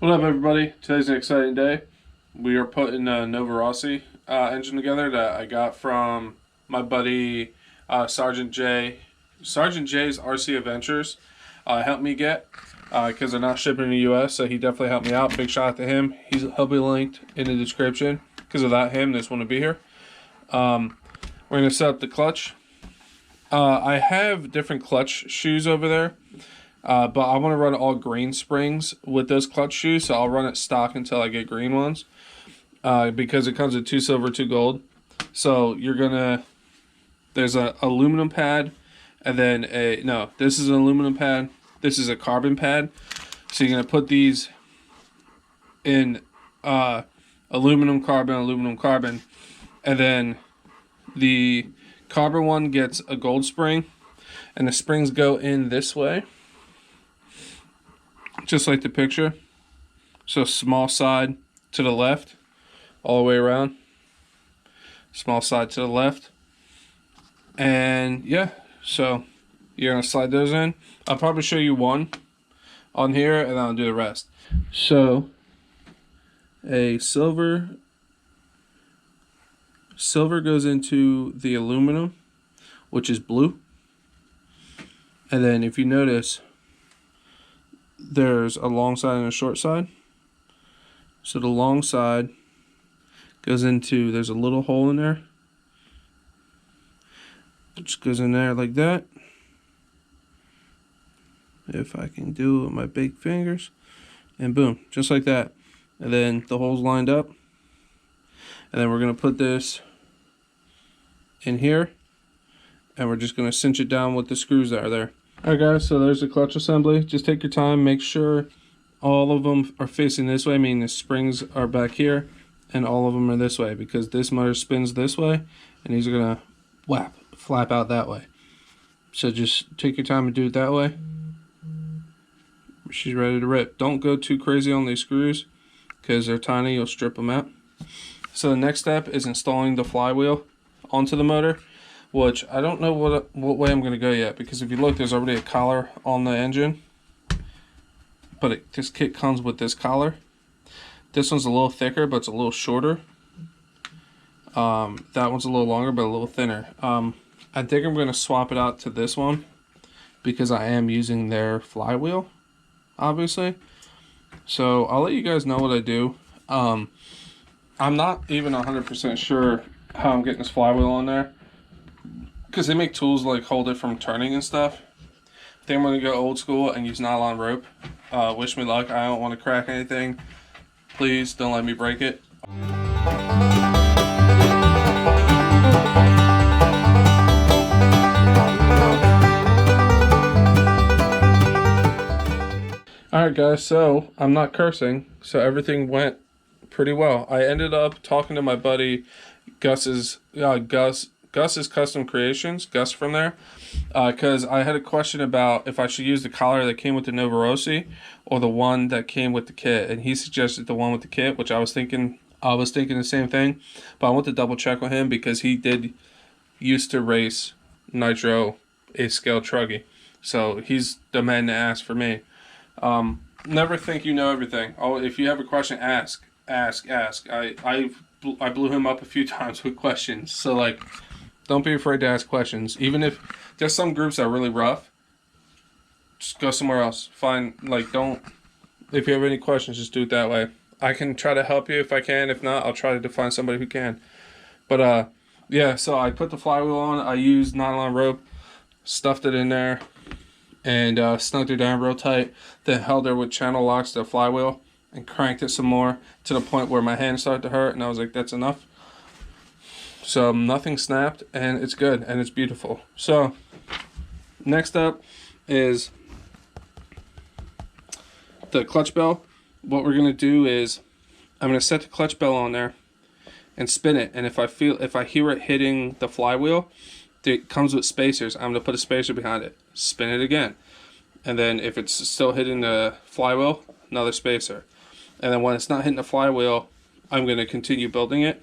What up, everybody? Today's an exciting day. We are putting a Novarossi engine together that I got from my buddy Sergeant J. Sergeant J's RC Adventures helped me get because they're not shipping in the U.S., so he definitely helped me out. Big shout out to him. He'll be linked in the description because without him, this wouldn't be here. We're going to set up the clutch. I have different clutch shoes over there. But I want to run all green springs with those clutch shoes, so I'll run it stock until I get green ones. Because it comes with 2 silver, 2 gold. So there's an aluminum pad, and then this is an aluminum pad. This is a carbon pad. So you're gonna put these in aluminum, carbon, and then the carbon one gets a gold spring, and the springs go in this way. Just like the picture. So small side to the left, all the way around. Small side to the left. And yeah, so you're gonna slide those in. I'll probably show you one on here and then I'll do the rest. So a silver goes into the aluminum, which is blue. And then if you notice, there's a long side and a short side. So the long side goes into, there's a little hole in there. It just goes in there like that. If I can do it with my big fingers. And boom, just like that. And then the hole's lined up. And then we're going to put this in here. And we're just going to cinch it down with the screws that are there. Alright guys, so there's the clutch assembly. Just take your time, make sure all of them are facing this way, meaning the springs are back here, and all of them are this way, because this motor spins this way, and these are going to flap out that way. So just take your time and do it that way. She's ready to rip. Don't go too crazy on these screws, because they're tiny, you'll strip them out. So the next step is installing the flywheel onto the motor, which I don't know what way I'm going to go yet, because if you look, there's already a collar on the engine, but this kit comes with this collar. This one's a little thicker, but it's a little shorter. That one's a little longer, but a little thinner. I think I'm going to swap it out to this one, because I am using their flywheel, obviously. So I'll let you guys know what I do. I'm not even 100% sure how I'm getting this flywheel on there, because they make tools like hold it from turning and stuff. I think I'm going to go old school and use nylon rope. Wish me luck. I don't want to crack anything. Please don't let me break it. Alright guys, so I'm not cursing, so everything went pretty well. I ended up talking to my buddy Gus's Custom Creations, Gus from there, because I had a question about if I should use the collar that came with the Novarossi or the one that came with the kit, and he suggested the one with the kit, which I was thinking the same thing, but I want to double check with him because he did used to race Nitro A-scale truggy, so he's the man to ask for me. Never think you know everything. If you have a question, ask. I blew him up a few times with questions, so like, don't be afraid to ask questions. Even if there's some groups that are really rough, just go somewhere else. If you have any questions, just do it that way. I can try to help you if I can. If not, I'll try to find somebody who can. But yeah, so I put the flywheel on. I used nylon rope, stuffed it in there, and snugged her down real tight. Then held her with channel locks to the flywheel and cranked it some more to the point where my hand started to hurt, and I was like, that's enough. So nothing snapped, and it's good, and it's beautiful. So next up is the clutch bell. What we're gonna do is I'm gonna set the clutch bell on there and spin it, and if I hear it hitting the flywheel, it comes with spacers. I'm gonna put a spacer behind it, spin it again, and then if it's still hitting the flywheel, another spacer, and then when it's not hitting the flywheel, I'm gonna continue building it,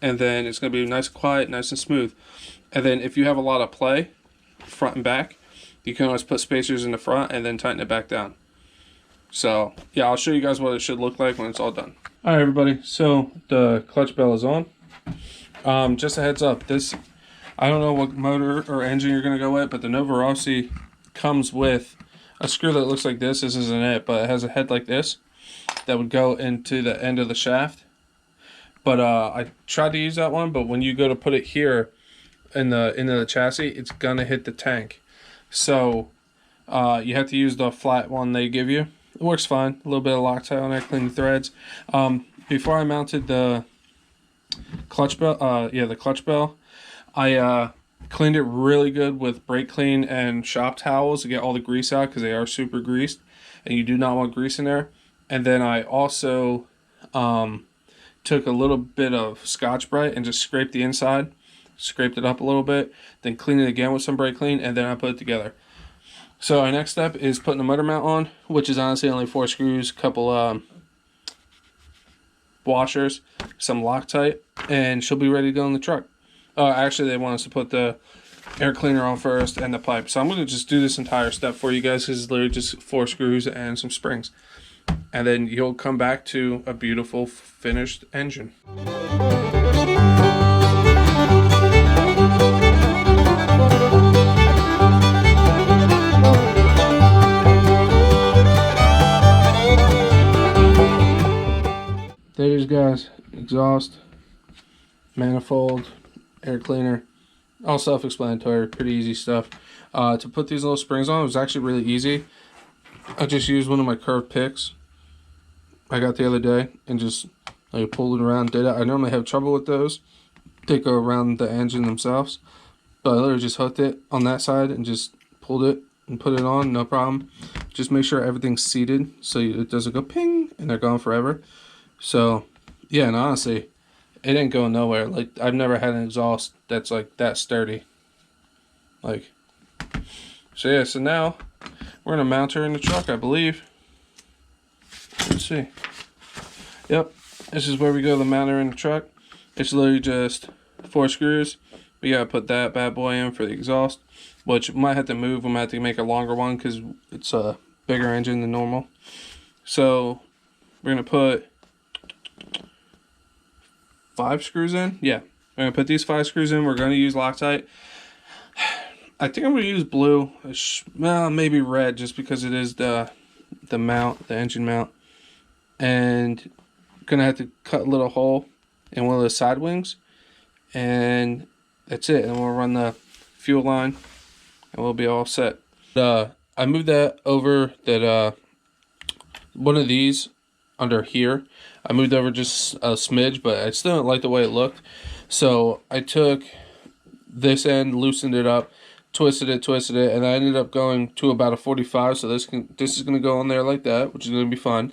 and then it's going to be nice and quiet, nice and smooth. And then if you have a lot of play, front and back, you can always put spacers in the front and then tighten it back down. So yeah, I'll show you guys what it should look like when it's all done. All right, everybody. So the clutch bell is on. Just a heads up, this, I don't know what motor or engine you're gonna go with, but the Novarossi comes with a screw that looks like this. This isn't it, but it has a head like this that would go into the end of the shaft. But I tried to use that one, but when you go to put it here into the chassis, it's gonna hit the tank. So you have to use the flat one they give you. It works fine. A little bit of Loctite on there, clean the threads. Before I mounted the clutch bell, the clutch bell, I cleaned it really good with brake clean and shop towels to get all the grease out, because they are super greased and you do not want grease in there. And then I also took a little bit of Scotch-Brite and just scraped the inside, scraped it up a little bit, then cleaned it again with some brake clean, and then I put it together. So our next step is putting the motor mount on, which is honestly only 4 screws, couple washers, some Loctite, and she'll be ready to go in the truck. Actually, they want us to put the air cleaner on first and the pipe. So I'm going to just do this entire step for you guys, because it's literally just 4 screws and some springs. And then you'll come back to a beautiful finished engine. There it is, guys. Exhaust, manifold, air cleaner, all self-explanatory, pretty easy stuff. To put these little springs on, it was actually really easy. I just used one of my curved picks I got the other day and just like pulled it around, did it. I normally have trouble with those. They go around the engine themselves, but I literally just hooked it on that side and just pulled it and put it on, no problem. Just make sure everything's seated so it doesn't go ping and they're gone forever. So yeah, and honestly, it ain't going nowhere. Like, I've never had an exhaust that's like that sturdy. Like, so yeah, so now we're gonna mount her in the truck, I believe. Let's see. Yep, this is where we go to mount her in the truck. It's literally just 4 screws. We gotta put that bad boy in for the exhaust, which we might have to move. We might have to make a longer one because it's a bigger engine than normal. So we're gonna put 5 screws in. Yeah, we're gonna put these 5 screws in. We're gonna use Loctite. I think I'm gonna use blue, well, maybe red, just because it is the mount, the engine mount. And gonna have to cut a little hole in one of the side wings, and that's it. And we'll run the fuel line and we'll be all set. I moved that over, that one of these under here, I moved over just a smidge, but I still don't like the way it looked. So I took this end, loosened it up, twisted it, and I ended up going to about a 45. So this is gonna go on there like that, which is gonna be fun.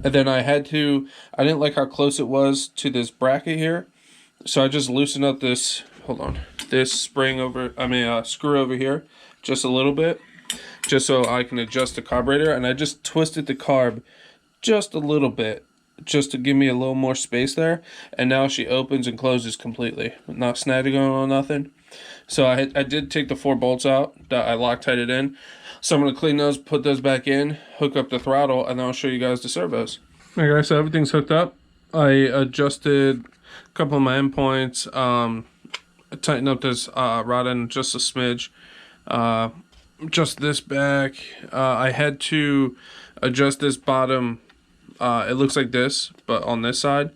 And then I didn't like how close it was to this bracket here, so I just loosened up this, this spring over, screw over here just a little bit, just so I can adjust the carburetor. And I just twisted the carb just a little bit, just to give me a little more space there. And now she opens and closes completely, not snagging on nothing. So I did take the 4 bolts out that I Loctited in. So I'm going to clean those, put those back in, hook up the throttle, and then I'll show you guys the servos. Alright guys, so everything's hooked up. I adjusted a couple of my endpoints. I tightened up this rod end just a smidge. Just this back. I had to adjust this bottom. It looks like this, but on this side.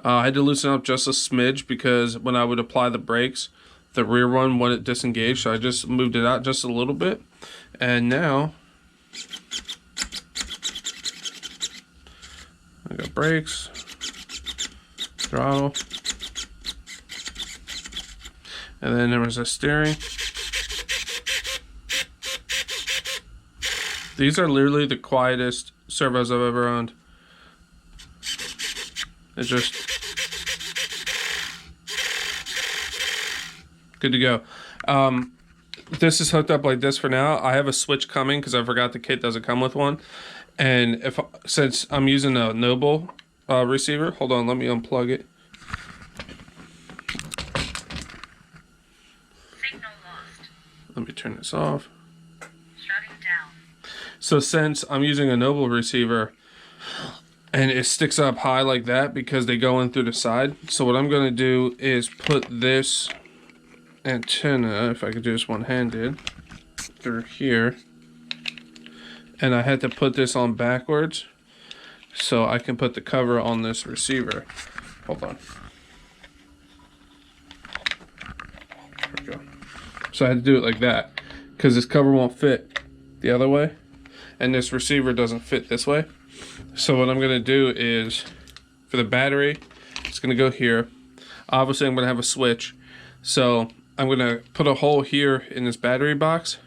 I had to loosen up just a smidge because when I would apply the brakes, the rear one wouldn't disengage, so I just moved it out just a little bit. And now I got brakes, throttle, and then there was a steering. These are literally the quietest servos I've ever owned. It's just good to go. This is hooked up like this for now. I have a switch coming because I forgot the kit doesn't come with one. And since I'm using a Noble receiver, hold on, let me unplug it. Signal lost. Let me turn this off. Shutting down. So since I'm using a Noble receiver and it sticks up high like that because they go in through the side, so what I'm going to do is put this antenna, if I could do this one-handed, through here. And I had to put this on backwards so I can put the cover on this receiver. Hold on. There we go. So I had to do it like that because this cover won't fit the other way and this receiver doesn't fit this way. So what I'm going to do is, for the battery, it's going to go here. Obviously I'm going to have a switch, so I'm going to put a hole here in this battery box,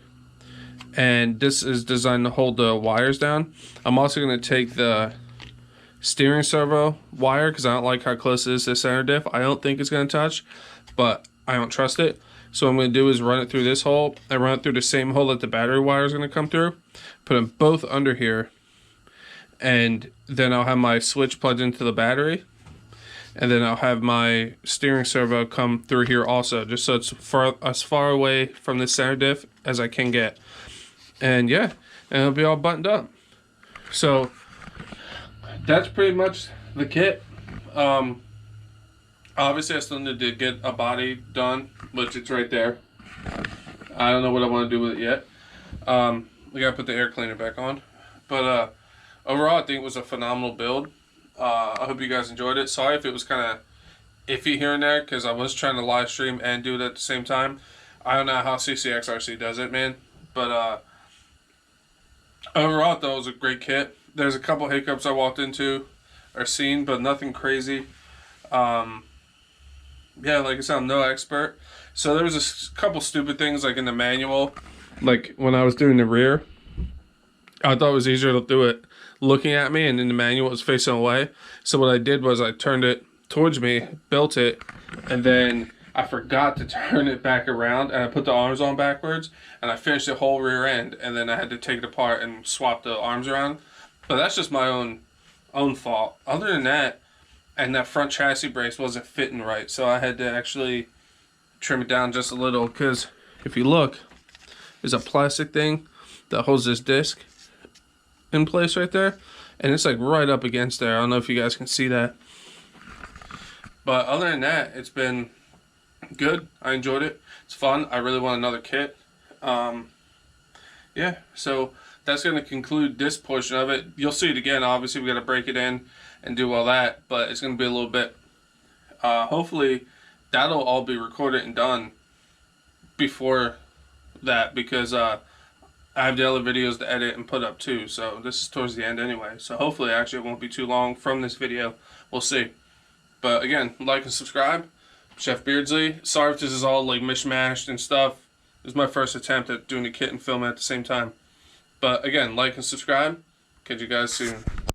and this is designed to hold the wires down. I'm also going to take the steering servo wire because I don't like how close it is to the center diff. I don't think it's going to touch, but I don't trust it. So what I'm going to do is run it through this hole and run it through the same hole that the battery wire is going to come through. Put them both under here, and then I'll have my switch plugged into the battery, and then I'll have my steering servo come through here also, just so it's as far away from the center diff as I can get. And yeah, and it'll be all buttoned up. So that's pretty much the kit. Obviously I still need to get a body done, which it's right there. I don't know what I want to do with it yet. We gotta put the air cleaner back on. But overall I think it was a phenomenal build. I hope you guys enjoyed it. Sorry if it was kind of iffy here and there, because I was trying to live stream and do it at the same time. I don't know how CCXRC does it, man. But overall I thought it was a great kit. There's a couple hiccups I walked into or seen, but nothing crazy. Yeah, like I said, I'm no expert. So there was a couple stupid things like in the manual. Like when I was doing the rear, I thought it was easier to do it looking at me, and in the manual it was facing away. So what I did was I turned it towards me, built it, and then I forgot to turn it back around, and I put the arms on backwards, and I finished the whole rear end, and then I had to take it apart and swap the arms around. But that's just my own fault. Other than that, and that front chassis brace wasn't fitting right, so I had to actually trim it down just a little, because if you look, there's a plastic thing that holds this disc in place right there, and it's like right up against there. I don't know if you guys can see that, but other than that, it's been good. I enjoyed it. It's fun. I really want another kit. Yeah, so that's going to conclude this portion of it. You'll see it again. Obviously we got to break it in and do all that, but it's going to be a little bit, hopefully that'll all be recorded and done before that, because I have the other videos to edit and put up too. So this is towards the end anyway, so hopefully actually it won't be too long from this video. We'll see. But again, like and subscribe. Chef Beardsley. Sorry if this is all like mishmashed and stuff. This is my first attempt at doing the kit and film at the same time. But again, like and subscribe. Catch you guys soon.